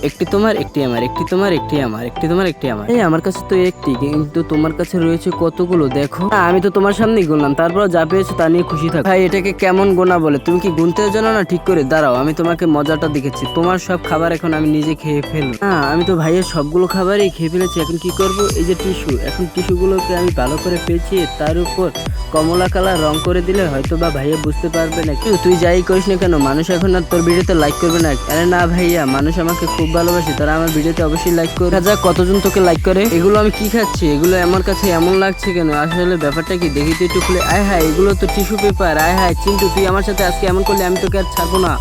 একটি তোমার, একটি আমার, একটি তোমার, একটি আমার, একটি তোমার, একটি আমার। এই আমার কাছে তো একটি, কিন্তু তোমার কাছে রয়েছে কতগুলো দেখো। আমি তো তোমার সামনেই গুনলাম, তারপর যা পেয়েছো তা নিয়ে খুশি থাকো। ভাই এটাকে কেমন গোনা বলে? তুমি কি গুনতেও জানো না? ঠিক করে দাঁড়াও, আমি তোমাকে মজাটা দেখেছি। তোমার সব খাবার এখন আমি নিজে খেয়ে ফেলবো। আমি তো ভাইয়ের সবগুলো খাবারই খেয়ে ফেলেছি। এখন কি করব? এই যে টিস্যু, এখন টিস্যুগুলোকে আমি ভালো করে পেঁচিয়ে তার উপর কমলা কালার রং করে দিলে হয়তো বা ভাইয়া বুঝতে পারবে না। তুই যাই করিস না কেন, মানুষ এখন আর তোর ভিডিওতে লাইক করবে না। আরে না ভাইয়া, মানুষ আমাকে খুব ভালোবাসে, তারা আমার ভিডিওতে অবশ্যই লাইক করে। দেখা যাক কতজন তোকে লাইক করে। এগুলো আমি কি খাচ্ছি? এগুলো আমার কাছে এমন লাগছে কেন? আসলে ব্যাপারটা কি দেখি তো একটু খুলে। আয় হায়, এগুলো তো টিস্যু পেপার। আয় হায় চিন্টু, তুই আমার সাথে আজকে এমন করলে আমি তোকে আর ছাড়বো না।